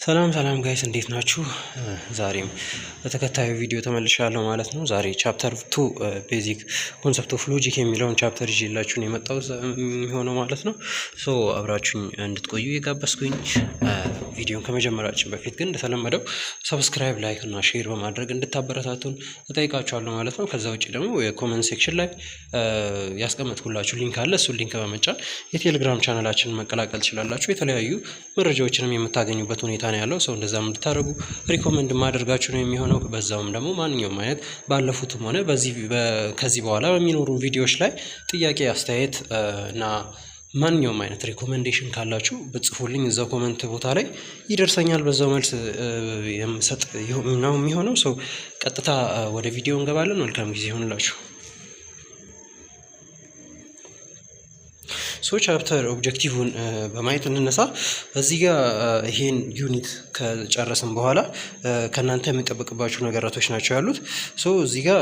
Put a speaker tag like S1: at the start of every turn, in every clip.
S1: ሰላም ሰላም ጋይስ እንዴት ናችሁ? ዛሬም በተከታዩ ቪዲዮ ተመልሻለሁ ማለት ነው። ዛሬ ቻፕተር 2 ቤዚክ ኮንሰፕት ኦፍ ሎጂክ የሚለውን ቻፕተር ይዤላችሁ ነው የመጣሁት የሚሆነው ማለት ነው። ሶ አብራችሁኝ እንድትቆዩ የጋበዝኩኝ። ቪዲዮን ከመጀመራችን በፊት ግን እንደተለመደው ሰብስክራይብ፣ ላይክ እና ሼር በማድረግ እንድታበረታቱን እጠይቃችኋለሁ ማለት ነው። ከዛ ውጭ ደግሞ የኮመንት ሴክሽን ላይ ያስቀመጥኩላችሁ ሊንክ አለ። እሱን ሊንክ በመጫን የቴሌግራም ቻናላችንን መቀላቀል ትችላላችሁ። የተለያዩ መረጃዎችንም የምታገኙበት ሁኔታ ነው ያለው። ሰው እንደዛም እንድታደርጉ ሪኮመንድ ማድረጋችሁ ነው የሚሆነው። በዛውም ደግሞ ማንኛውም አይነት ባለፉትም ሆነ ከዚህ በኋላ በሚኖሩ ቪዲዮዎች ላይ ጥያቄ፣ አስተያየት እና ማንኛውም አይነት ሪኮመንዴሽን ካላችሁ ብጽፉልኝ እዛው ኮመንት ቦታ ላይ ይደርሰኛል። በዛው መልስ የምሰጥ ነው የሚሆነው። ሰው ቀጥታ ወደ ቪዲዮ እንገባለን። መልካም ጊዜ ይሆንላችሁ። ቻፕተር ኦብጀክቲቭን በማየት እንነሳ። እዚህ ጋር ይሄን ዩኒት ከጨረስን በኋላ ከእናንተ የሚጠበቅባችሁ ነገራቶች ናቸው ያሉት። እዚህ ጋር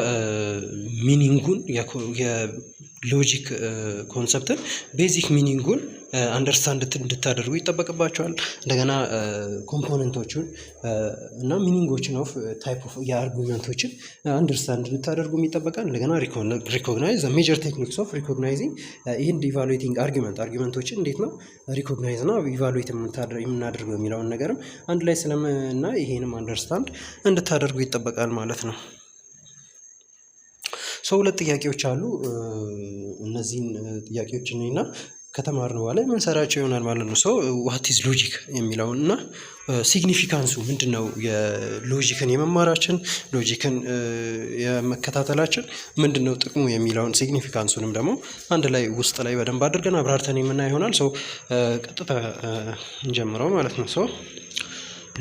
S1: ሚኒንጉን የሎጂክ ኮንሰፕትን ቤዚክ ሚኒንጉን አንደርስታንድ እንድታደርጉ ይጠበቅባቸዋል። እንደገና ኮምፖነንቶቹን እና ሚኒንጎችን ኦፍ ታይፕ ኦፍ የአርጉመንቶችን አንደርስታንድ እንድታደርጉ ይጠበቃል። እንደገና ሪኮግናይዝ ሜጀር ቴክኒክስ ኦፍ ሪኮግናይዚንግ ይህን ኢቫሉዌቲንግ አርጊመንቶችን እንዴት ነው ሪኮግናይዝ እና ኢቫሉዌት የምናደርገው የሚለውን ነገርም አንድ ላይ ስለምና ይሄንም አንደርስታንድ እንድታደርጉ ይጠበቃል ማለት ነው። ሁለት ጥያቄዎች አሉ። እነዚህን ጥያቄዎች እና ከተማርነው በኋላ የምንሰራቸው ይሆናል ማለት ነው። ዋት ኢዝ ሎጂክ የሚለውን እና ሲግኒፊካንሱ ምንድነው፣ የሎጂክን የመማራችን ሎጂክን የመከታተላችን ምንድነው ጥቅሙ የሚለውን ሲግኒፊካንሱንም ደግሞ አንድ ላይ ውስጥ ላይ በደንብ አድርገን አብራርተን የምናይ ይሆናል። ቀጥታ እንጀምረው ማለት ነው።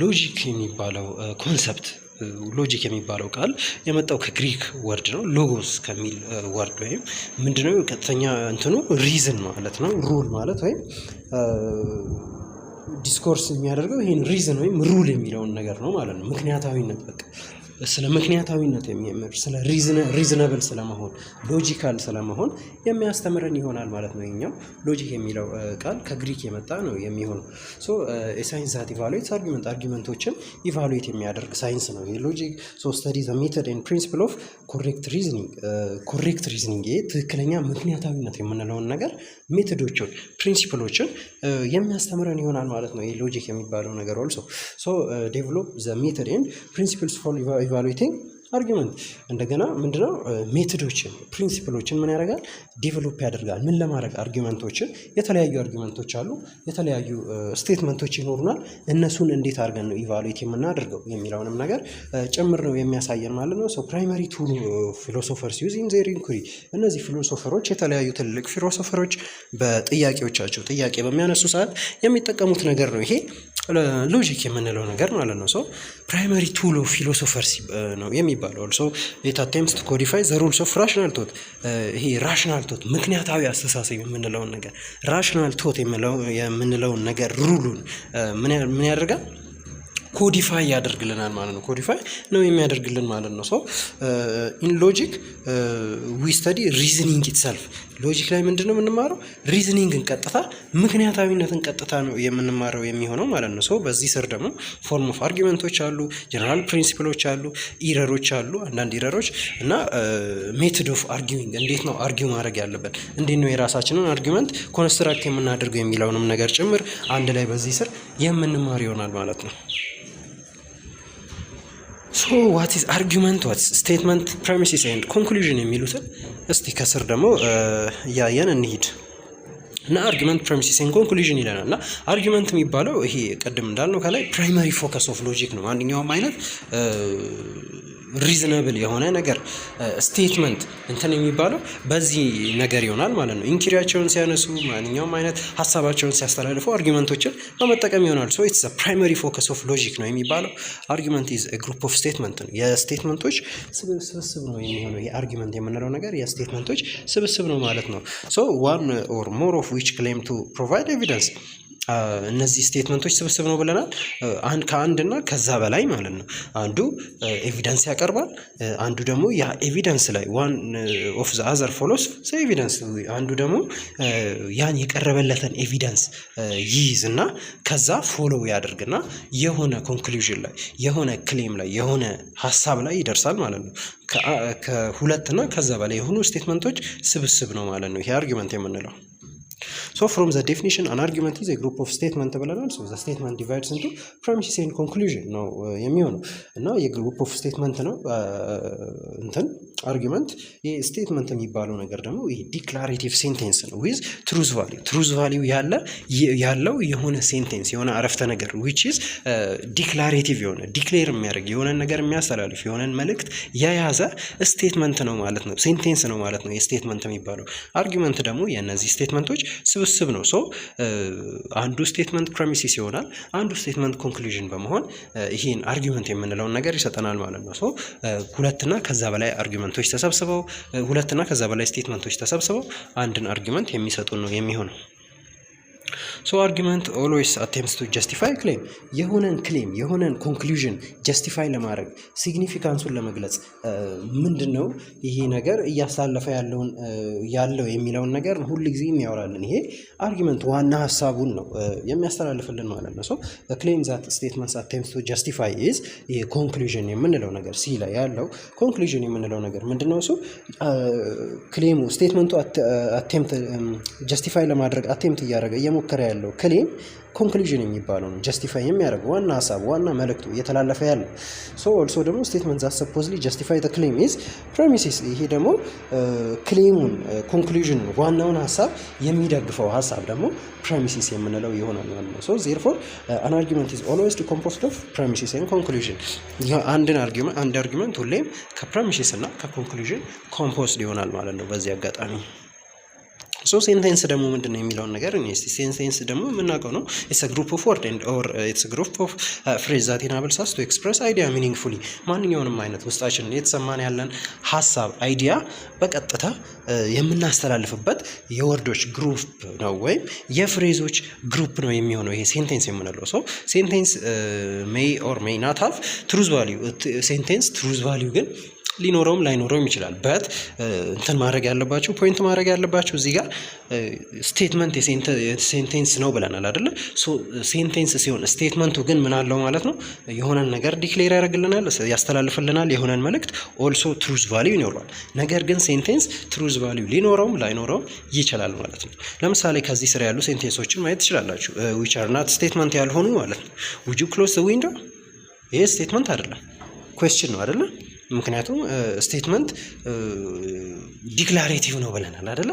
S1: ሎጂክ የሚባለው ኮንሰፕት ሎጂክ የሚባለው ቃል የመጣው ከግሪክ ወርድ ነው። ሎጎስ ከሚል ወርድ ወይም ምንድነው ቀጥተኛ እንትኑ ሪዝን ማለት ነው። ሩል ማለት ወይም ዲስኮርስ የሚያደርገው ይሄን ሪዝን ወይም ሩል የሚለውን ነገር ነው ማለት ነው። ምክንያታዊነት፣ በቃ ስለ ምክንያታዊነት የሚያምር ስለ ሪዝነብል ስለመሆን ሎጂካል ስለመሆን የሚያስተምረን ይሆናል ማለት ነው። ይሄኛው ሎጂክ የሚለው ቃል ከግሪክ የመጣ ነው የሚሆነው። ሳይንስ ዛት ኢቫሉዌትስ አርጊመንቶችን ኢቫሉዌት የሚያደርግ ሳይንስ ነው ይሄ ሎጂክ። ስተዲ ዘ ሜተድ ኤንድ ፕሪንሲፕል ኦፍ ኮሬክት ሪዝኒንግ ይሄ ትክክለኛ ምክንያታዊነት የምንለውን ነገር ሜቶዶችን፣ ፕሪንሲፕሎችን የሚያስተምረን ይሆናል ማለት ነው። ይሄ ሎጂክ የሚባለው ነገር ኦልሶ ዴቨሎፕ ዘ ሜተድ ኤንድ ፕሪንሲፕልስ ፎር ኢቫሉዌቲንግ አርጊመንት። እንደገና ምንድነው ሜቶዶችን፣ ፕሪንሲፕሎችን ምን ያደርጋል? ዴቨሎፕ ያደርጋል። ምን ለማድረግ? አርጊመንቶችን፣ የተለያዩ አርጊመንቶች አሉ፣ የተለያዩ ስቴትመንቶች ይኖሩናል። እነሱን እንዴት አድርገን ነው ኢቫሉዌት የምናደርገው የሚለውንም ነገር ጭምር ነው የሚያሳየን ማለት ነው። ፕራይመሪ ቱ ፊሎሶፈርስ ዩዝ ኢን ዜር ኢንኩሪ። እነዚህ ፊሎሶፈሮች፣ የተለያዩ ትልልቅ ፊሎሶፈሮች በጥያቄዎቻቸው ጥያቄ በሚያነሱ ሰዓት የሚጠቀሙት ነገር ነው ይሄ ሎጂክ የምንለው ነገር ማለት ነው። ፕራይመሪ ቱል ኦፍ ፊሎሶፈርስ ነው የሚባለው። ኦልሶ ኢት አቴምፕትስ ቱ ኮዲፋይ ዘ ሩልስ ኦፍ ራሽናል ቶት። ይሄ ራሽናል ቶት ምክንያታዊ አስተሳሰብ የምንለውን ነገር ራሽናል ቶት የምንለውን ነገር ሩሉን ምን ያደርጋል? ኮዲፋይ ያደርግልናል ማለት ነው። ኮዲፋይ ነው የሚያደርግልን ማለት ነው። ኢን ሎጂክ ዊ ስተዲ ሪዝኒንግ ኢትሰልፍ። ሎጂክ ላይ ምንድነው የምንማረው? ሪዝኒንግን ቀጥታ፣ ምክንያታዊነትን ቀጥታ ነው የምንማረው የሚሆነው ማለት ነው። በዚህ ስር ደግሞ ፎርም ኦፍ አርጊመንቶች አሉ፣ ጀነራል ፕሪንሲፕሎች አሉ፣ ኢረሮች አሉ፣ አንዳንድ ኢረሮች እና ሜቶድ ኦፍ አርጊዊንግ፣ እንዴት ነው አርጊው ማድረግ ያለበት፣ እንዴት ነው የራሳችንን አርጊመንት ኮንስትራክት የምናደርገው የሚለውንም ነገር ጭምር አንድ ላይ በዚህ ስር የምንማር ይሆናል ማለት ነው። ዋት ኢዝ አርጊመንት፣ ዋት ስቴትመንት፣ ፕሬሚሲስ ኤንድ ኮንክሉዥን የሚሉትን እስቲ ከስር ደግሞ እያየን እንሂድ እና አርጊመንት፣ ፕሬሚሲስ ኤንድ ኮንክሉዥን ይለናል። እና አርጊመንት የሚባለው ይሄ ቅድም እንዳልነው ከላይ ፕራይመሪ ፎከስ ኦፍ ሎጂክ ነው። ማንኛውም አይነት ሪዝነብል የሆነ ነገር ስቴትመንት እንትን የሚባለው በዚህ ነገር ይሆናል ማለት ነው። ኢንኩሪያቸውን ሲያነሱ፣ ማንኛውም አይነት ሀሳባቸውን ሲያስተላልፉ አርጊመንቶችን በመጠቀም ይሆናል። ኢትስ ፕራይመሪ ፎከስ ኦፍ ሎጂክ ነው የሚባለው። አርጊመንት ኢዝ ግሩፕ ኦፍ ስቴትመንት ነው፣ የስቴትመንቶች ስብስብ ነው የሚሆነው። ይሄ አርጊመንት የምንለው ነገር የስቴትመንቶች ስብስብ ነው ማለት ነው። ዋን ኦር ሞር ኦፍ ዊች ክሌም ቱ ፕሮቫይድ ኤቪደንስ እነዚህ ስቴትመንቶች ስብስብ ነው ብለናል። ከአንድና ከዛ በላይ ማለት ነው። አንዱ ኤቪደንስ ያቀርባል፣ አንዱ ደግሞ ያ ኤቪደንስ ላይ ዋን ኦፍ ዘ አዘር ፎሎስ ኤቪደንስ፣ አንዱ ደግሞ ያን የቀረበለትን ኤቪደንስ ይይዝና ከዛ ፎሎ ያደርግና የሆነ ኮንክሉዥን ላይ የሆነ ክሌም ላይ የሆነ ሀሳብ ላይ ይደርሳል ማለት ነው። ከሁለትና ከዛ በላይ የሆኑ ስቴትመንቶች ስብስብ ነው ማለት ነው ይሄ አርጊመንት የምንለው። So from the definition, an argument is a group of statement ብለናል። so the statement divides into premises and conclusion ነው የሚሆነው እና የግሩፕ ኦፍ ስቴትመንት ነው እንትን አርጊመንት። ይሄ ስቴትመንት የሚባለው ነገር ደግሞ ይሄ ዲክላሬቲቭ ሴንቴንስ ነው with truth value ያለው የሆነ ሴንቴንስ የሆነ አረፍተ ነገር which is ዲክላሬቲቭ የሆነ ዲክሌር የሚያደርግ የሆነ ነገር የሚያስተላልፍ የሆነን መልእክት የያዘ ስቴትመንት ነው ማለት ነው፣ ሴንቴንስ ነው ማለት ነው የስቴትመንት የሚባለው። አርጊመንት ደግሞ የእነዚህ ስቴትመንቶች ስብስብ ነው። ሶ አንዱ ስቴትመንት ፕሬሚሲስ ይሆናል፣ አንዱ ስቴትመንት ኮንክሉዥን በመሆን ይሄን አርጊመንት የምንለውን ነገር ይሰጠናል ማለት ነው። ሶ ሁለትና ከዛ በላይ አርጊመንቶች ተሰብስበው ሁለትና ከዛ በላይ ስቴትመንቶች ተሰብስበው አንድን አርጊመንት የሚሰጡን ነው የሚሆነው። ሶ አርጊመንት ኦልዌይስ አቴምፕትስ ቱ ጀስቲፋይ ክሌም፣ የሆነን ክሌም የሆነን ኮንክሉዥን ጀስቲፋይ ለማድረግ ሲግኒፊካንሱን ለመግለጽ ምንድን ነው ይሄ ነገር እያሳለፈ ያለው የሚለውን ነገር ሁል ጊዜ የሚያወራልን ይሄ አርጊመንት ዋና ሀሳቡን ነው የሚያስተላልፍልን ማለት ነው። ሶ ክሌም ዛት ስቴትመንትስ አቴምፕትስ ቱ ጀስቲፋይ ኢዝ ይሄ ኮንክሉዥን የምንለው ነገር ሲ ላይ ያለው ኮንክሉዥን የምንለው ነገር ምንድን ነው? እሱ ክሌሙ ስቴትመንቱ አቴምፕት ጀስቲፋይ ለማድረግ አቴምፕት እያደረገ እየሞከረ ያለው ክሌም ኮንክሉዥን የሚባለው ነው ጀስቲፋይ የሚያደርገው ዋና ሀሳብ ዋና መልእክቱ እየተላለፈ ያለው። ሶ ኦልሶ ደግሞ ስቴትመንት ዛት ሰፖዝሊ ጀስቲፋይ ዘ ክሌም ኢዝ ፕሬሚሲስ፣ ይሄ ደግሞ ክሌሙን ኮንክሉዥን ዋናውን ሀሳብ የሚደግፈው ሀሳብ ደግሞ ፕሬሚሲስ የምንለው ይሆናል ማለት ነው። ሶ ዜርፎር አን አርጊመንት ኢዝ ኦልዌይስ ኮምፖዝድ ኦፍ ፕሬሚሲስ ኤንድ ኮንክሉዥን። አንድ አርጊመንት ሁሌም ከፕሬሚሲስ እና ከኮንክሉዥን ኮምፖዝድ ይሆናል ማለት ነው በዚህ አጋጣሚ። ሶ ሴንቴንስ ደግሞ ምንድን ነው የሚለውን ነገር ሴንቴንስ ደግሞ የምናውቀው ነው። ኢትስ አ ግሩፕ ኦፍ ወርድ ኤንድ ኦር ኢትስ አ ግሩፕ ኦፍ ፍሬዝ ዛት ኢናብልስ አስ ቱ ኤክስፕረስ አይዲያ ሚኒንግፉሊ። ማንኛውንም አይነት ውስጣችን የተሰማን ያለን ሀሳብ አይዲያ በቀጥታ የምናስተላልፍበት የወርዶች ግሩፕ ነው ወይም የፍሬዞች ግሩፕ ነው የሚሆነው ይሄ ሴንቴንስ የምንለው። ሶ ሴንቴንስ ሜይ ኦር ሜይ ናት ሃቭ ትሩዝ ቫሊዩ። ሴንቴንስ ትሩዝ ቫሊዩ ግን ሊኖረውም ላይኖረውም ይችላል። በት እንትን ማድረግ ያለባችሁ ፖይንት ማድረግ ያለባችሁ እዚህ ጋር ስቴትመንት የሴንቴንስ ነው ብለናል አይደለ? ሶ ሴንቴንስ ሲሆን ስቴትመንቱ ግን ምን አለው ማለት ነው? የሆነን ነገር ዲክሌር ያደርግልናል፣ ያስተላልፍልናል የሆነን መልእክት። ኦልሶ ትሩዝ ቫሊዩ ይኖረዋል። ነገር ግን ሴንቴንስ ትሩዝ ቫሊዩ ሊኖረውም ላይኖረውም ይችላል ማለት ነው። ለምሳሌ ከዚህ ስር ያሉ ሴንቴንሶችን ማየት ትችላላችሁ። ዊች አር ናት ስቴትመንት ያልሆኑ ማለት ነው። ውድ ዩ ክሎዝ ዘ ዊንዶው? ይሄ ስቴትመንት አይደለም፣ ኩዌስችን ነው አይደለ? ምክንያቱም ስቴትመንት ዲክላሬቲቭ ነው ብለናል አይደለ?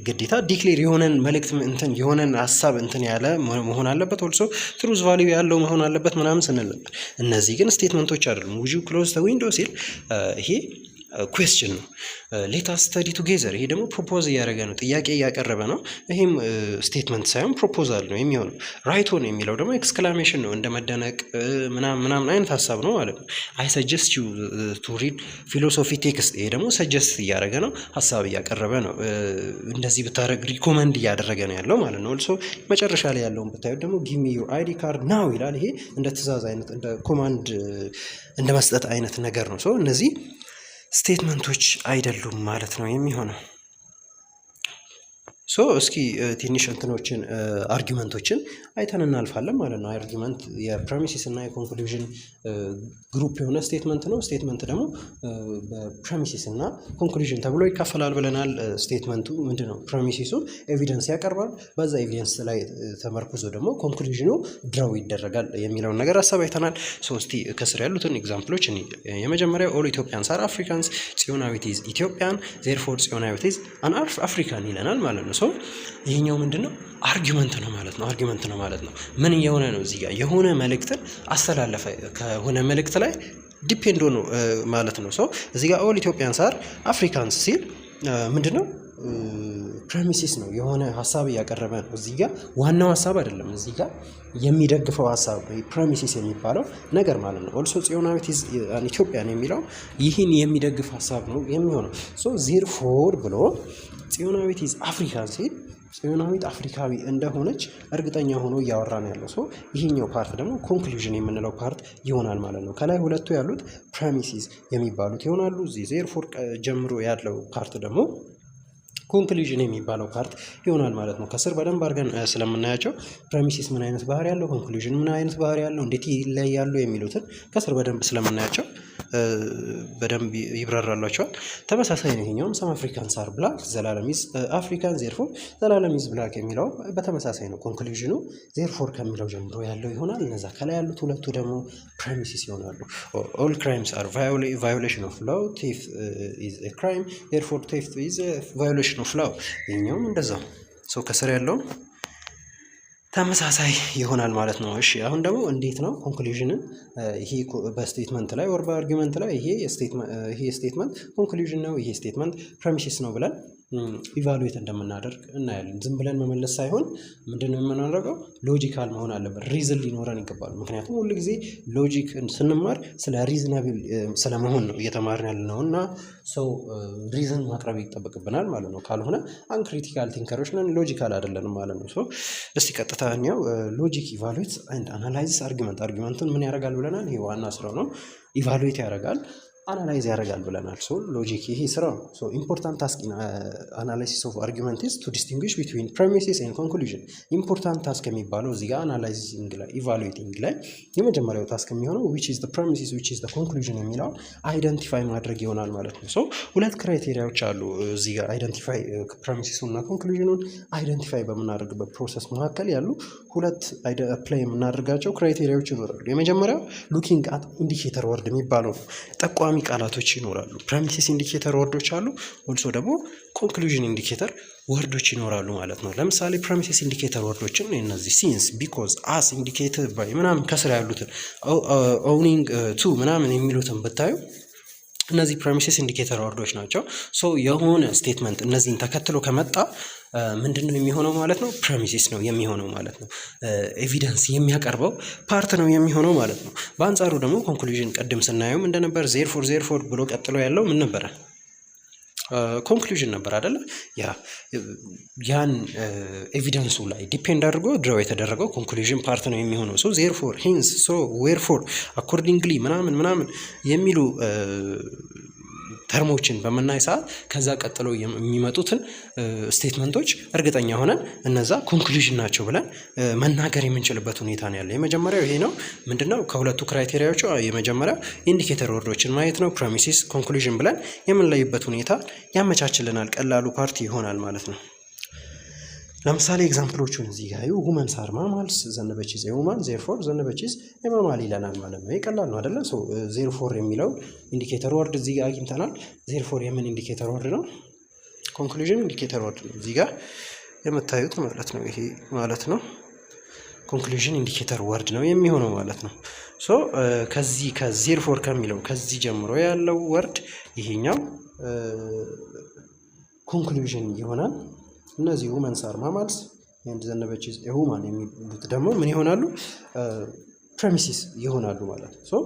S1: ግዴታ ዲክሌር የሆነን መልእክት እንትን የሆነን ሀሳብ እንትን ያለ መሆን አለበት። ኦልሶ ትሩዝ ቫሊዩ ያለው መሆን አለበት ምናምን ስንል ነበር። እነዚህ ግን ስቴትመንቶች አይደሉም። ውድ ዩ ክሎዝ ዘ ዊንዶው ሲል ይሄ ኩዌስችን ነው። ሌት አስ ስተዲ ቱጌዘር፣ ይሄ ደግሞ ፕሮፖዝ እያደረገ ነው፣ ጥያቄ እያቀረበ ነው። ይሄም ስቴትመንት ሳይሆን ፕሮፖዛል ነው የሚሆነው። ራይት ኦን የሚለው ደግሞ ኤክስክላሜሽን ነው፣ እንደ መደነቅ ምናምን አይነት ሀሳብ ነው ማለት ነው። አይ ሰጀስት ዩ ቱ ሪድ ፊሎሶፊ ቴክስት፣ ይሄ ደግሞ ሰጀስት እያደረገ ነው፣ ሀሳብ እያቀረበ ነው። እንደዚህ ብታደረግ ሪኮመንድ እያደረገ ነው ያለው ማለት ነው። ኦልሶ መጨረሻ ላይ ያለውን ብታዩት ደግሞ ጊቭ ሚ ዩር አይዲ ካርድ ናው ይላል። ይሄ እንደ ትእዛዝ አይነት እንደ ኮማንድ እንደ መስጠት አይነት ነገር ነው። ሶ እነዚህ ስቴትመንቶች አይደሉም ማለት ነው የሚሆነው። ሶ እስኪ ትንሽ እንትኖችን አርጊመንቶችን አይተን እናልፋለን ማለት ነው። አርጊመንት የፕሬሚሲስ እና የኮንክሉዥን ግሩፕ የሆነ ስቴትመንት ነው። ስቴትመንት ደግሞ በፕሬሚሲስ እና ኮንክሉዥን ተብሎ ይካፈላል ብለናል። ስቴትመንቱ ምንድን ነው? ፕሬሚሲሱ ኤቪደንስ ያቀርባል። በዛ ኤቪደንስ ላይ ተመርኩዞ ደግሞ ኮንክሉዥኑ ድራው ይደረጋል የሚለውን ነገር ሀሳብ አይተናል። ሶ እስቲ ከስር ያሉትን ኤግዛምፕሎች እኔ የመጀመሪያው ኦል ኢትዮጵያንስ አር አፍሪካንስ፣ ጽዮናዊት ኢዝ ኢትዮጵያን ዜርፎር ጽዮናዊት ኢዝ አን አፍሪካን ይለናል ማለት ነው። ይሄኛው ምንድነው? አርጊመንት ነው ማለት ነው። አርጊመንት ነው ማለት ነው። ምን እየሆነ ነው? እዚህ ጋር የሆነ መልእክትን አስተላለፈ ከሆነ መልእክት ላይ ዲፔንድ ሆኖ ማለት ነው። ሶ እዚህ ጋር ኦል ኢትዮጵያንስ አር አፍሪካንስ ሲል ምንድነው? ፕሬሚሲስ ነው። የሆነ ሀሳብ እያቀረበ ነው። እዚህ ጋር ዋናው ሀሳብ አይደለም፣ እዚህ ጋር የሚደግፈው ሀሳብ ፕሬሚሲስ የሚባለው ነገር ማለት ነው። ኦልሶ ጽዮናዊት ኢዝ ኢትዮጵያን የሚለው ይህን የሚደግፍ ሀሳብ ነው የሚሆነው። ሶ ዜርፎር ብሎ ጽዮናዊት ኢዝ አፍሪካን ሲል ጽዮናዊት አፍሪካዊ እንደሆነች እርግጠኛ ሆኖ እያወራ ነው ያለው። ሶ ይሄኛው ፓርት ደግሞ ኮንክሉዥን የምንለው ፓርት ይሆናል ማለት ነው። ከላይ ሁለቱ ያሉት ፕሬሚሲስ የሚባሉት ይሆናሉ። እዚህ ዜርፎር ጀምሮ ያለው ፓርት ደግሞ ኮንክሉዥን የሚባለው ፓርት ይሆናል ማለት ነው። ከስር በደንብ አድርገን ስለምናያቸው ፕሬሚሲስ ምን አይነት ባህሪ ያለው፣ ኮንክሉዥን ምን አይነት ባህሪ ያለው፣ እንዴት ይለያሉ የሚሉትን ከስር በደንብ ስለምናያቸው በደንብ ይብራራላቸዋል። ተመሳሳይ ነው ይሄኛውም ሰም አፍሪካንስ አር ብላክ ዘላለም ኢዝ አፍሪካን ዜርፎር ዘላለም ኢዝ ብላክ የሚለው በተመሳሳይ ነው። ኮንክሉዥኑ ዜርፎር ከሚለው ጀምሮ ያለው ይሆናል። እነዛ ከላይ ያሉት ሁለቱ ደግሞ ፕሬሚሲስ ይሆናሉ። ኦል ክራይምስ አር ቫዮሌሽን ኦፍ ላው፣ ቴፍት ኢዝ ኤ ክራይም ዜርፎር ቴፍት ኢዝ ቫዮሌሽን ኦፍ ላው። ይሄኛውም እንደዛው ሰው ከስር ያለው ተመሳሳይ ይሆናል ማለት ነው። እሺ አሁን ደግሞ እንዴት ነው ኮንክሉዥንን ይሄ በስቴትመንት ላይ ወር በአርጊመንት ላይ ይሄ ስቴትመንት ኮንክሉዥን ነው፣ ይሄ ስቴትመንት ፕሬሚሲስ ነው ብለን ኢቫሉዌት እንደምናደርግ እናያለን። ዝም ብለን መመለስ ሳይሆን ምንድነው የምናደርገው? ሎጂካል መሆን አለበት። ሪዝን ሊኖረን ይገባል። ምክንያቱም ሁሉ ጊዜ ሎጂክ ስንማር ስለ ሪዝናብል ስለመሆን ነው እየተማርን ያለ ነው እና ሰው ሪዝን ማቅረብ ይጠበቅብናል ማለት ነው። ካልሆነ አንክሪቲካል ቲንከሮች ነን፣ ሎጂካል አይደለንም ማለት ነው። እስቲ ቀጥታ እኛው ሎጂክ ኢቫሉዌት ኤንድ አናላይዝ አርጊመንቱን ምን ያደርጋል ብለናል። ይሄ ዋና ስራው ነው። ኢቫሉዌት ያደርጋል፣ አናላይዝ ያደርጋል ብለናል። ሎጂክ ይሄ ስራው። ኢምፖርታንት ታስክ ኢን አናላይሲስ ኦፍ አርጊመንት ኢዝ ቱ ዲስቲንጉሽ ቢትዊን ፕሬሚሲስ ኤንድ ኮንክሉዥን። ኢምፖርታንት ታስክ የሚባለው እዚህ ጋር አናላይዚንግ ላይ ኢቫሉዌቲንግ ላይ የመጀመሪያው ታስክ የሚሆነው ዊች ኢዝ ዘ ፕሬሚሲስ ዊች ኢዝ ዘ ኮንክሉዥን የሚለውን አይደንቲፋይ ማድረግ ይሆናል ማለት ነው። ሁለት ክራይቴሪያዎች አሉ እዚህ ጋር አይደንቲፋይ ፕሬሚሲሱን እና ኮንክሉዥኑን አይደንቲፋይ በምናደርግበት ፕሮሰስ መካከል ያሉ ሁለት ፕላይ የምናደርጋቸው ክራይቴሪያዎች ይኖራሉ። የመጀመሪያው ሉኪንግ አት ኢንዲኬተር ወርድ የሚባለው ጠቋሚ ቃላቶች ይኖራሉ። ፕሬሚሲስ ኢንዲኬተር ወርዶች አሉ። ኦልሶ ደግሞ ኮንክሉዥን ኢንዲኬተር ወርዶች ይኖራሉ ማለት ነው። ለምሳሌ ፕሬሚሲስ ኢንዲኬተር ወርዶችን እነዚህ ሲንስ፣ ቢኮዝ፣ አስ፣ ኢንዲኬትድ ባይ ምናምን ከስራ ያሉትን ኦውኒንግ ቱ ምናምን የሚሉትን ብታዩ እነዚህ ፕሬሚሲስ ኢንዲኬተር ወርዶች ናቸው። የሆነ ስቴትመንት እነዚህን ተከትሎ ከመጣ ምንድን ነው የሚሆነው ማለት ነው? ፕሬሚሲስ ነው የሚሆነው ማለት ነው። ኤቪደንስ የሚያቀርበው ፓርት ነው የሚሆነው ማለት ነው። በአንጻሩ ደግሞ ኮንክሉዥን ቅድም ስናየውም እንደነበር ዜርፎር ብሎ ቀጥሎ ያለው ምን ነበረ? ኮንክሉዥን ነበር አይደለ? ያን ኤቪደንሱ ላይ ዲፔንድ አድርጎ ድራው የተደረገው ኮንክሉዥን ፓርት ነው የሚሆነው። ዜርፎር፣ ሄንስ፣ ዌርፎር፣ አኮርዲንግሊ ምናምን የሚሉ ተርሞችን በምናይ ሰዓት ከዛ ቀጥሎ የሚመጡትን ስቴትመንቶች እርግጠኛ ሆነን እነዛ ኮንክሉዥን ናቸው ብለን መናገር የምንችልበት ሁኔታ ነው ያለው። የመጀመሪያው ይሄ ነው። ምንድነው? ከሁለቱ ክራይቴሪያዎቹ የመጀመሪያው ኢንዲኬተር ወርዶችን ማየት ነው። ፕሬሚሲስ፣ ኮንክሉዥን ብለን የምንለይበት ሁኔታ ያመቻችልናል። ቀላሉ ፓርቲ ይሆናል ማለት ነው። ለምሳሌ ኤግዛምፕሎቹን እዚህ ጋር ሁመንስ አር ማማልስ ዘነበች ኢዝ ሁማን ዜርፎር ዘነበች ኢዝ ማማል ይለናል ማለት ነው። ይቀላል ነው አይደለ? ዜርፎር የሚለው ኢንዲኬተር ወርድ እዚህ ጋር አግኝተናል። ዜርፎር የምን ኢንዲኬተር ወርድ ነው? ኮንክሉዥን ኢንዲኬተር ወርድ ነው እዚህ ጋር የምታዩት ማለት ነው። ይሄ ማለት ነው ኮንክሉዥን ኢንዲኬተር ወርድ ነው የሚሆነው ማለት ነው። ከዚህ ከዜርፎር ከሚለው ከዚህ ጀምሮ ያለው ወርድ ይሄኛው ኮንክሉዥን ይሆናል። እነዚህ ሁመንስ አር ማማልስ ኤንድ ዘነበች ኢዝ ሁማን የሚሉት ደግሞ ምን ይሆናሉ? ፕሬሚሲስ ይሆናሉ ማለት ነው።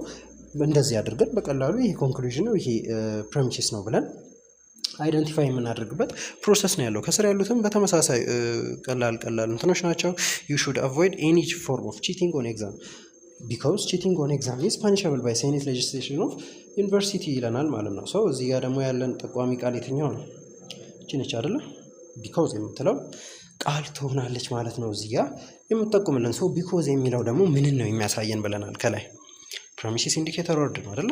S1: እንደዚህ አድርገን በቀላሉ ይሄ ኮንክሉዥን ነው፣ ይሄ ፕሬሚሲስ ነው ብለን አይደንቲፋይ የምናደርግበት ፕሮሰስ ነው ያለው። ከስር ያሉትም በተመሳሳይ ቀላል እንትኖች ናቸው። ዩ ሹድ አቮይድ ኤኒ ፎርም ኦፍ ቺቲንግ ኦን ኤግዛም ቢካውዝ ቺቲንግ ኦን ኤግዛም ኢዝ ፓኒሸብል ባይ ሴኔት ሌጅስሌሽን ኦፍ ዩኒቨርሲቲ ይለናል ማለት ነው። እዚህ ጋር ደግሞ ያለን ጠቋሚ ቃል የትኛው ነው? እቺ ነች አይደለ? ቢኮዝ የምትለው ቃል ትሆናለች ማለት ነው። እዚህ ጋር የምትጠቁምልን ቢኮዝ የሚለው ደግሞ ምንን ነው የሚያሳየን ብለናል። ከላይ ፕሬሚሲስ ኢንዲኬተር ወርድ ነው አይደለ?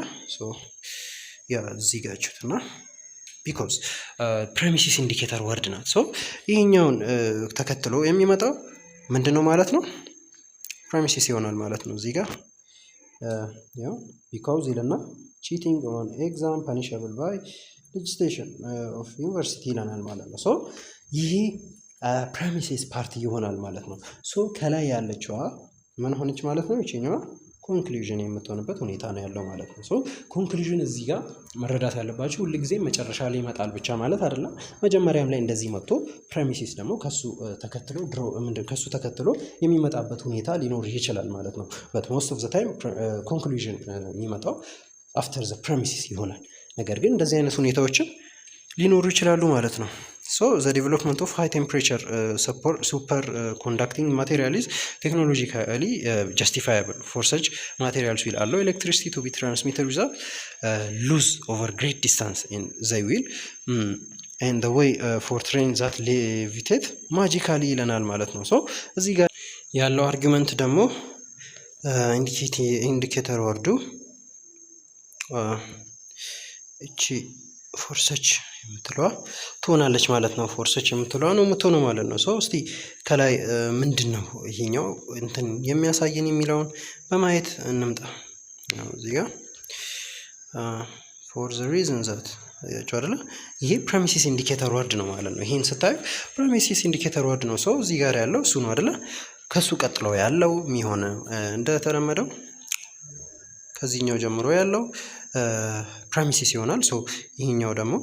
S1: እዚህ ጋር ችሁትና ቢኮዝ ፕሬሚሲስ ኢንዲኬተር ወርድ ናት። ይህኛውን ተከትሎ የሚመጣው ምንድን ነው ማለት ነው? ፕሬሚሲስ ይሆናል ማለት ነው። እዚህ ጋር ቢኮዝ ይልና ቺቲንግ ኦን ኤግዛም ፓኒሸብል ባይ ሌጅስሌሽን ኦፍ ዩኒቨርሲቲ ይለናል ማለት ነው። ይሄ ፕሬሚሲስ ፓርቲ ይሆናል ማለት ነው። ከላይ ያለችዋ ምን ሆነች ማለት ነው? ይችኛዋ ኮንክሉዥን የምትሆንበት ሁኔታ ነው ያለው ማለት ነው። ኮንክሉዥን እዚህ ጋር መረዳት ያለባችሁ ሁልጊዜ መጨረሻ ላይ ይመጣል ብቻ ማለት አይደለም። መጀመሪያም ላይ እንደዚህ መጥቶ ፕሬሚሲስ ደግሞ ከሱ ተከትሎ የሚመጣበት ሁኔታ ሊኖር ይችላል ማለት ነው። በት ሞስት ኦፍ ዘ ታይም ኮንክሉዥን የሚመጣው አፍተር ዘ ፕሬሚሲስ ይሆናል። ነገር ግን እንደዚህ አይነት ሁኔታዎችም ሊኖሩ ይችላሉ ማለት ነው። So the development of high temperature superconducting material is technologically justifiable. For such materials will allow electricity to be transmitted without lose over great distance in the wheel and the way for trains that levitate magically ይለናል ማለት ነው። ሶ እዚህ ጋር ያለው አርጊመንት ደግሞ ኢንዲኬተር ወርዱ እቺ ፎርሰች የምትለዋ ትሆናለች ማለት ነው። ፎርሰች የምትለዋ ነው የምትሆነው ማለት ነው። ሶ እስቲ ከላይ ምንድነው ይሄኛው እንትን የሚያሳየን የሚለውን በማየት እንምጣ። እዚህ ጋር for the reason that ያቻው አይደለ ይሄ ፕሪሚሲስ ኢንዲኬተር ወርድ ነው ማለት ነው። ይሄን ስታዩ ፕሪሚሲስ ኢንዲኬተር ወርድ ነው። ሶ እዚህ ጋር ያለው እሱ ነው አይደለ። ከሱ ቀጥሎ ያለው የሚሆነ እንደተለመደው ከዚህኛው ጀምሮ ያለው ፕሪሚሲስ ይሆናል። ሶ ይሄኛው ደግሞ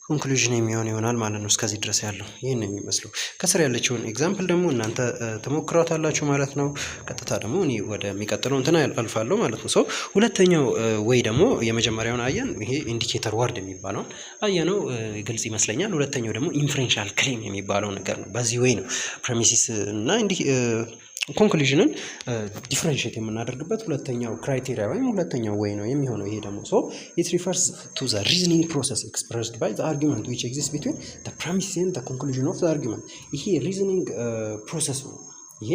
S1: ኮንክሉዥን የሚሆን ይሆናል ማለት ነው። እስከዚህ ድረስ ያለው ይሄን የሚመስለው ከስር ያለችውን ኤግዛምፕል ደግሞ እናንተ ተሞክራታላችሁ ማለት ነው። ቀጥታ ደግሞ እኔ ወደሚቀጥለው እንትና አልፋለሁ ማለት ነው። ሶ ሁለተኛው ወይ ደግሞ የመጀመሪያውን አየን፣ ይሄ ኢንዲኬተር ወርድ የሚባለው አየነው፣ ግልጽ ይመስለኛል። ሁለተኛው ደግሞ ኢንፈረንሻል ክሌም የሚባለው ነገር ነው። በዚህ ወይ ነው ፕሪሚሲስ እና ኮንክሉዥንን ዲፍረንሺየት የምናደርግበት ሁለተኛው ክራይቴሪያ ወይም ሁለተኛው ወይ ነው የሚሆነው። ይሄ ደግሞ ሶ ኢት ሪፈርስ ቱ ዘ ሪዝኒንግ ፕሮሰስ ኤክስፕረስድ ባይ ዘ አርጊመንት ዊች ኤግዚስት ቢትዊን ዘ ፕሪሚሲስ ኤንድ ዘ ኮንክሉዥን ኦፍ ዘ አርጊመንት። ይሄ ሪዝኒንግ ፕሮሰስ ነው። ይሄ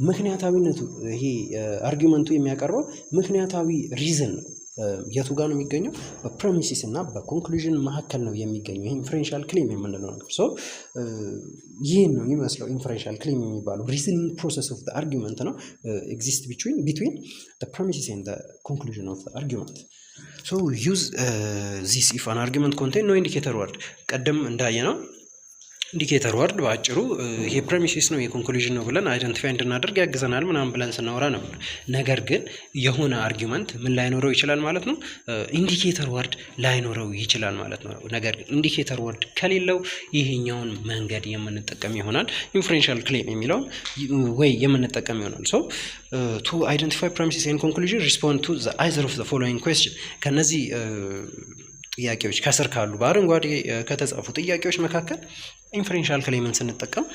S1: ምክንያታዊነቱ፣ ይሄ አርጊመንቱ የሚያቀርበው ምክንያታዊ ሪዝን ነው። የቱ ጋር ነው የሚገኘው? በፕሪሚሲስ እና በኮንክሉዥን መካከል ነው የሚገኘው። ይሄ ኢንፈረንሻል ክሌም የምንለው ነገር ሶ ይሄን ነው የሚመስለው። ኢንፈረንሻል ክሌም የሚባለው ሪዝኒንግ ፕሮሰስ ኦፍ ዘ አርጊመንት ነው ኤግዚስት ቢትዊን ዘ ፕሪሚሲስ ኤንድ ዘ ኮንክሉዥን ኦፍ ዘ አርጊመንት። ሶ ዩዝ ዚስ ኢፍ አን አርጊመንት ኮንቴን ኖ ኢንዲኬተር ወርድ። ቀደም እንዳየነው ኢንዲኬተር ወርድ በአጭሩ ይሄ ፕሪሚሲስ ነው የኮንክሉዥን ነው ብለን አይደንቲፋይ እንድናደርግ ያግዘናል ምናምን ብለን ስናወራ ነበር። ነገር ግን የሆነ አርጊመንት ምን ላይኖረው ይችላል ማለት ነው? ኢንዲኬተር ወርድ ላይኖረው ይችላል ማለት ነው። ነገር ግን ኢንዲኬተር ወርድ ከሌለው ይሄኛውን መንገድ የምንጠቀም ይሆናል። ኢንፈረንሻል ክሌም የሚለውን ወይ የምንጠቀም ይሆናል። ሶ ቱ አይደንቲፋይ ፕሪሚሲስ ኤንድ ኮንክሉዥን ሪስፖንድ ቱ ዘ አይዘር ኦፍ ዘ ፎሎዊንግ ኩዌስችን። ከነዚህ ጥያቄዎች ከስር ካሉ በአረንጓዴ ከተጻፉ ጥያቄዎች መካከል ኢንፈረንሻል ክሌምን ስንጠቀም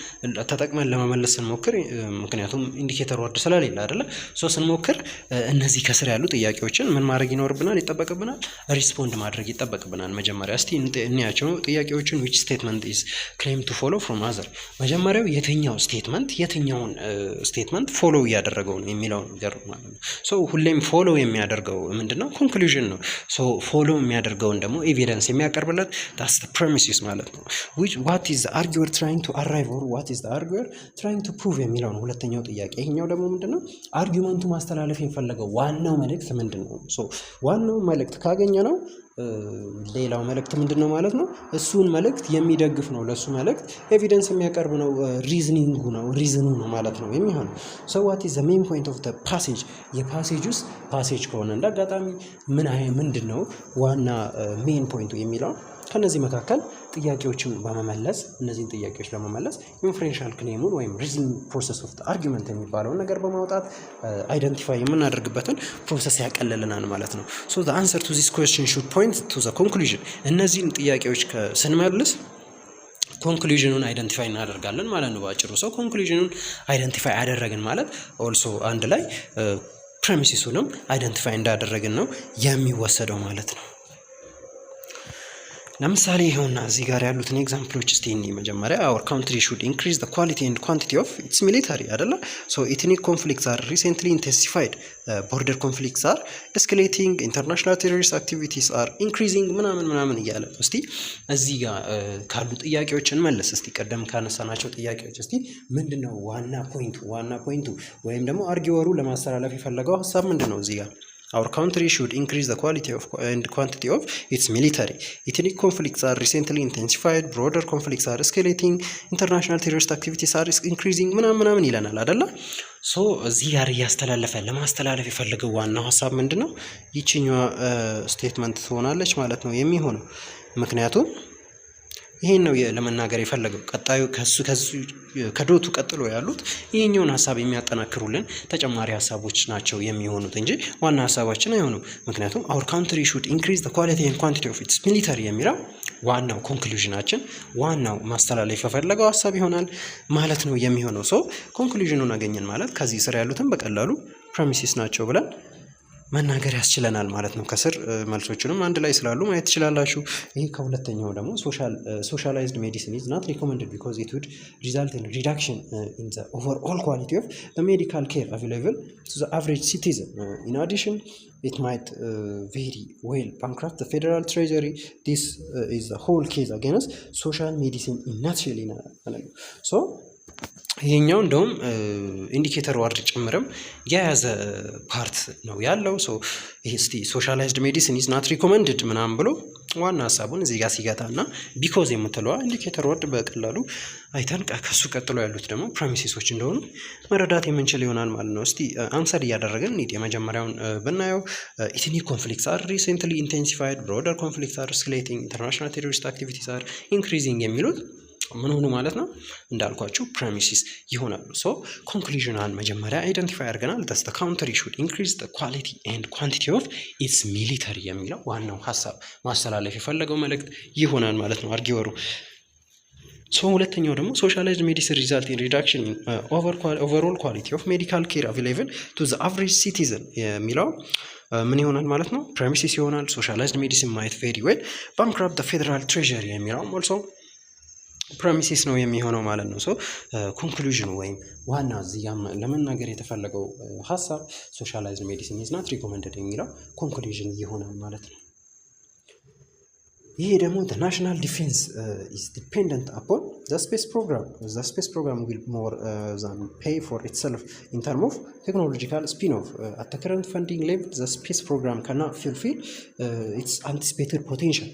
S1: ተጠቅመን ለመመለስ ስንሞክር፣ ምክንያቱም ኢንዲኬተር ወርድ ስለሌለ አይደለ፣ ሶ ስንሞክር እነዚህ ከስር ያሉ ጥያቄዎችን ምን ማድረግ ይጠበቅብናል? ሪስፖንድ ማድረግ ይጠበቅብናል። መጀመሪያ እስቲ እንያቸው ጥያቄዎችን። which statement is claimed to follow from other። መጀመሪያው የትኛው ስቴትመንት ፎሎ እያደረገው ነው የሚለው ነገር ማለት ነው። ሶ ሁሌም ፎሎ የሚያደርገው ምንድነው? ኮንክሉዥን ነው። ሶ ፎሎ የሚያደርገውን ደግሞ ኤቪደንስ የሚያቀርብለት that's the premises ማለት ነው። what is the arguer trying to arrive or what is the arguer trying to prove የሚለው ነው ሁለተኛው ጥያቄ። ይሄኛው ደግሞ ምንድነው? አርጊመንቱ ማስተላለፍ የሚፈልገው ዋናው መልእክት ምንድነው? ሶ ዋናው መልእክት ካገኘ ነው ሌላው መልእክት ምንድነው ማለት ነው? እሱን መልእክት የሚደግፍ ነው። ለሱ መልእክት ኤቪደንስ የሚያቀርብ ነው። ሪዝኑ ነው ማለት ነው የሚሆነው። so what is the main point of the passage? የፓሴጅስ ፓሴጅ ከሆነ እንዳጋጣሚ ምንድነው ዋና ሜን ፖይንቱ የሚለው ከነዚህ መካከል ጥያቄዎችን በመመለስ እነዚህን ጥያቄዎች ለመመለስ ኢንፈረንሻል ክሌሙን ወይም ሪዝኒንግ ፕሮሰስ ኦፍ አርጊመንት የሚባለውን ነገር በማውጣት አይደንቲፋይ የምናደርግበትን ፕሮሰስ ያቀለልናል ማለት ነው። ሶ the answer to this question should point to the conclusion። እነዚህን ጥያቄዎች ስንመልስ ኮንክሉዥኑን አይደንቲፋይ እናደርጋለን ማለት ነው ባጭሩ። ሰው ኮንክሉዥኑን አይደንቲፋይ አደረግን ማለት ኦልሶ አንድ ላይ ፕሪሚሲሱንም አይደንቲፋይ እንዳደረግን ነው የሚወሰደው ማለት ነው። ለምሳሌ ይሄውና እዚህ ጋር ያሉትን ኤግዛምፕሎች እስቲ እንይ። መጀመሪያ our country should increase the quality and quantity of its military አይደለ? so ethnic conflicts are recently intensified, border conflicts are escalating, international terrorist activities are increasing ምናምን እያለ እስቲ እዚህ ጋር ካሉ ጥያቄዎችን መለስ። እስቲ ቀደም ካነሳናቸው ጥያቄዎች እስቲ ምንድነው ዋና ፖይንቱ ወይም ደግሞ አርጊወሩ ለማስተላለፍ የፈለገው ሐሳብ ምንድነው? እዚህ ጋር our country should increase the quality of and quantity of its military. Ethnic conflicts are recently intensified, broader conflicts are escalating, international terrorist activities are increasing ምናምን ይለናል አይደለ? ሶ እዚህ ጋር ለማስተላለፍ የፈለገው ዋናው ሐሳብ ምንድነው? ይችኛዋ ስቴትመንት ትሆናለች ማለት ነው የሚሆነው። ምክንያቱም ይሄን ነው ለመናገር የፈለገው። ቀጣዩ ከዶቱ ቀጥሎ ያሉት ይሄኛውን ሀሳብ የሚያጠናክሩልን ተጨማሪ ሀሳቦች ናቸው የሚሆኑት እንጂ ዋና ሀሳባችን አይሆኑም። ምክንያቱም our country should increase the quality and quantity of its military የሚለው ዋናው ኮንክሉዥናችን ዋናው ማስተላለፍ የፈለገው ሀሳብ ይሆናል ማለት ነው የሚሆነው። ሶ ኮንክሉዥኑን አገኘን ማለት ከዚህ ስር ያሉትን በቀላሉ ፕሬሚሲስ ናቸው ብለን መናገር ያስችለናል ማለት ነው። ከስር መልሶቹንም አንድ ላይ ስላሉ ማየት ትችላላችሁ። ይሄ ከሁለተኛው ደግሞ socialized medicine is not recommended because it would result in reduction in the overall quality of the medical care available to the average citizen. In addition, it might very well bankrupt the federal treasury. This is the whole case against social medicine in nutshell. So ይሄኛው እንደውም ኢንዲኬተር ዋርድ ጭምርም የያዘ ፓርት ነው ያለው። ሶ እስቲ ሶሻላይዝድ ሜዲሲን ኢዝ ናት ሪኮመንድድ ምናምን ብሎ ዋና ሀሳቡን እዚህ ጋር ሲገታና ቢኮዝ የምትለዋ ኢንዲኬተር ዋርድ በቀላሉ አይተን ከሱ ቀጥሎ ያሉት ደግሞ ፕሬሚሲሶች እንደሆኑ መረዳት የምንችል ይሆናል ማለት ነው። እስቲ አንሰር እያደረገን እንሂድ። የመጀመሪያውን ብናየው ኢትኒክ ኮንፍሊክትስ አር ሪሰንትሊ ኢንቴንሲፋይድ፣ ብሮደር ኮንፍሊክትስ አር ኤስካሌቲንግ፣ ኢንተርናሽናል ቴሮሪስት አክቲቪቲስ አር ኢንክሪዚንግ የሚሉት ምን ሆኑ ማለት ነው? እንዳልኳችሁ ፕሬሚሲስ ይሆናሉ። ሶ ኮንክሉዥናል መጀመሪያ አይደንቲፋይ አድርገናል። ዘ ካውንትሪ ሹድ ኢንክሪዝ ዘ ኳሊቲ ኤንድ ኳንቲቲ ኦፍ ኢትስ ሚሊተሪ የሚለው ዋናው ሀሳብ ማስተላለፍ የፈለገው መልእክት ይሆናል ማለት ነው አርጊወሩ። ሶ ሁለተኛው ደግሞ ሶሻላይዝድ ሜዲሲን ሪዛልት ኢን ሪዳክሽን ኢን ኦቨርኦል ኳሊቲ ኦፍ ሜዲካል ኬር አቬሌብል ቱ ዘ አቨሬጅ ሲቲዝን የሚለው ምን ይሆናል ማለት ነው? ፕሬሚሲስ ይሆናል። ሶሻላይዝድ ሜዲሲን ማይት ቬሪ ዌል ባንክራፕት ዘ ፌደራል ትሬዠሪ የሚለው ኦልሶ ፕሬሚሲስ ነው የሚሆነው ማለት ነው። ሶ ኮንክሉዥኑ ወይም ዋና እዚህ ለመናገር የተፈለገው ሀሳብ ሶሻላይዝድ ሜዲሲን ኢዝ ናት ሪኮመንደድ የሚለው ኮንክሉዥን ይሆናል ማለት ነው። ይሄ ደግሞ the national defense is dependent upon the space program. The space program will more than pay for itself in terms of technological spin-off. At the current funding level, the space program cannot fulfill its anticipated potential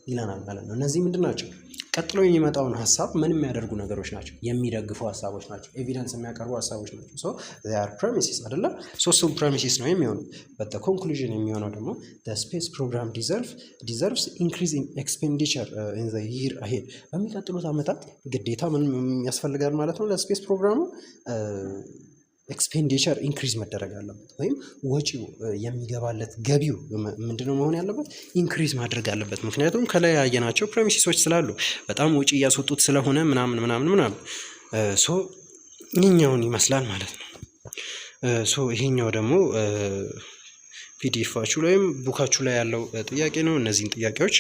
S1: ይለናል ማለት ነው። እነዚህ ምንድን ናቸው? ቀጥሎ የሚመጣውን ሀሳብ ምን የሚያደርጉ ነገሮች ናቸው? የሚደግፉ ሀሳቦች ናቸው። ኤቪደንስ የሚያቀርቡ ሀሳቦች ናቸው። ሶ they are premises አይደለ? ሶስቱም ፕሬሚሲስ ነው የሚሆኑ። but the conclusion የሚሆነው ደግሞ the space program deserves increasing expenditure in the year ahead. በሚቀጥሉት ዓመታት ግዴታ ምን ያስፈልጋል ማለት ነው? ለስፔስ ፕሮግራሙ ኤክስፔንዲቸር ኢንክሪዝ መደረግ አለበት፣ ወይም ወጪው የሚገባለት ገቢው ምንድነው መሆን ያለበት? ኢንክሪዝ ማድረግ አለበት። ምክንያቱም ከላይ ያየናቸው ፕሬሚሲሶች ስላሉ በጣም ወጪ እያስወጡት ስለሆነ ምናምን ሶ ይሄኛውን ይመስላል ማለት ነው። ሶ ይሄኛው ደግሞ ፒዲኤፋችሁ ላይ ወይም ቡካችሁ ላይ ያለው ጥያቄ ነው። እነዚህን ጥያቄዎች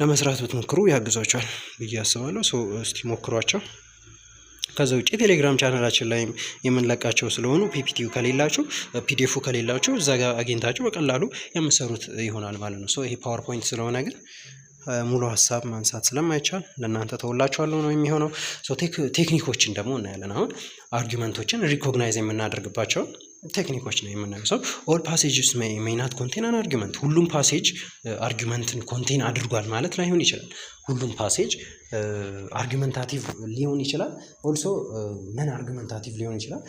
S1: ለመስራት ብትሞክሩ ያግዟቸዋል ብዬ አስባለሁ። ሶ እስቲ ሞክሯቸው። ከዛ ውጭ ቴሌግራም ቻናላችን ላይ የምንለቃቸው ስለሆኑ ፒፒቲው ከሌላችሁ ፒዲኤፉ ከሌላችሁ እዛ ጋር አግኝታችሁ በቀላሉ የምትሰሩት ይሆናል ማለት ነው። ሶ ይሄ ፓወርፖይንት ስለሆነ ግን ሙሉ ሀሳብ ማንሳት ስለማይቻል ለእናንተ ተወላችኋለሁ ነው የሚሆነው። ሶ ቴክኒኮችን ደግሞ እናያለን። አሁን አርጊመንቶችን ሪኮግናይዝ የምናደርግባቸው ቴክኒኮች ነው የምናየው። ሰው ኦል ፓሴጅስ ሜይ ናት ኮንቴን አን አርጊመንት። ሁሉም ፓሴጅ አርጊመንትን ኮንቴን አድርጓል ማለት ላይሆን ይችላል። ሁሉም ፓሴጅ አርጊመንታቲቭ ሊሆን ይችላል። ኦልሶ ነን አርጊመንታቲቭ ሊሆን ይችላል።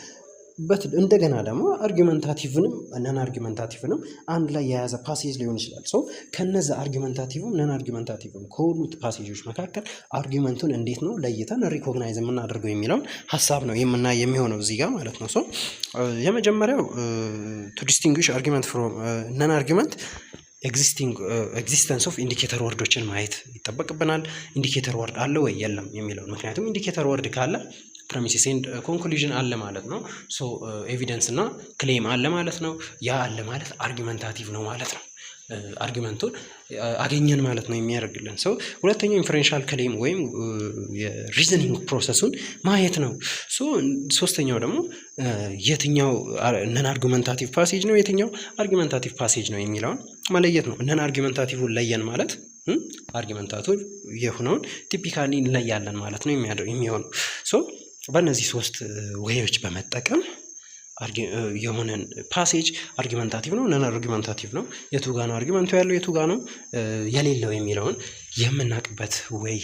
S1: እንደገና ደግሞ አርጊመንታቲቭንም ነን አርጊመንታቲቭንም አንድ ላይ የያዘ ፓሴጅ ሊሆን ይችላል። ሶ ከነዛ አርጊመንታቲቭም ነን አርጊመንታቲቭም ከሆኑት ፓሴጆች መካከል አርጊመንቱን እንዴት ነው ለይተን ሪኮግናይዝ የምናደርገው የሚለውን ሀሳብ ነው የምናይ የሚሆነው እዚህ ጋር ማለት ነው። ሶ የመጀመሪያው ቱ ዲስቲንጉሽ አርጊመንት ፍሮም ነን አርጊመንት ኤግዚስተንስ ኦፍ ኢንዲኬተር ወርዶችን ማየት ይጠበቅብናል። ኢንዲኬተር ወርድ አለ ወይ የለም የሚለው። ምክንያቱም ኢንዲኬተር ወርድ ካለ ፕሬሚሲስ ኤንድ ኮንክሉዥን አለ ማለት ነው። ሶ ኤቪደንስ እና ክሌም አለ ማለት ነው። ያ አለ ማለት አርጊመንታቲቭ ነው ማለት ነው። አርጊመንቱን አገኘን ማለት ነው የሚያደርግልን ሰው። ሁለተኛው ኢንፈረንሻል ክሌም ወይም የሪዝኒንግ ፕሮሰሱን ማየት ነው። ሶስተኛው ደግሞ የትኛው ነን አርጊመንታቲቭ ፓሴጅ ነው የትኛው አርጊመንታቲቭ ፓሴጅ ነው የሚለውን መለየት ነው። ነን አርጊመንታቲቭን ለየን ማለት አርጊመንታቲቭ የሆነውን ቲፒካሊ እንለያለን ማለት ነው የሚሆነው። ሶ በእነዚህ ሶስት ወይዎች በመጠቀም የሆነን ፓሴጅ አርጊመንታቲቭ ነው ነን አርጊመንታቲቭ ነው፣ የቱ ጋ ነው አርጊመንቱ ያለው የቱ ጋ ነው የሌለው የሚለውን የምናውቅበት ወይ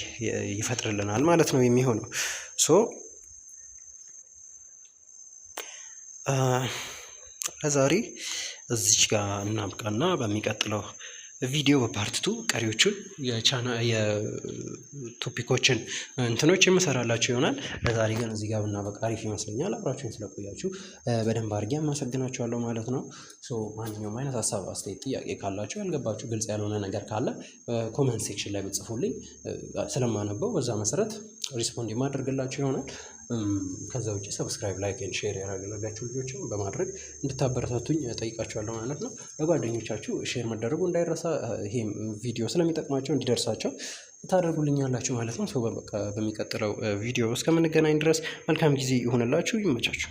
S1: ይፈጥርልናል ማለት ነው የሚሆነው። ሶ ለዛሬ እዚች ጋር እናብቃና በሚቀጥለው ቪዲዮ በፓርት 2 ቀሪዎቹን የቶፒኮችን እንትኖች የምሰራላችሁ ይሆናል። ለዛሬ ግን እዚህ ጋር ብናበቃ አሪፍ ይመስለኛል። አብራችሁን ስለቆያችሁ በደንብ አድርጌ አመሰግናችኋለሁ ማለት ነው። ማንኛውም አይነት ሀሳብ፣ አስተያየት፣ ጥያቄ ካላችሁ ያልገባችሁ ግልጽ ያልሆነ ነገር ካለ ኮመንት ሴክሽን ላይ ብጽፉልኝ ስለማነበው በዛ መሰረት ሪስፖንድ የማደርግላችሁ ይሆናል። ከዛ ውጭ ሰብስክራይብ፣ ላይክ ኤንድ ሼር ያደረጋችሁ ልጆችም በማድረግ እንድታበረታቱኝ ጠይቃችኋለሁ ማለት ነው። ለጓደኞቻችሁ ሼር መደረጉ እንዳይረሳ፣ ይሄ ቪዲዮ ስለሚጠቅማቸው እንዲደርሳቸው ታደርጉልኛላችሁ ማለት ነው። በሚቀጥለው ቪዲዮ እስከምንገናኝ ድረስ መልካም ጊዜ ይሁንላችሁ። ይመቻችሁ።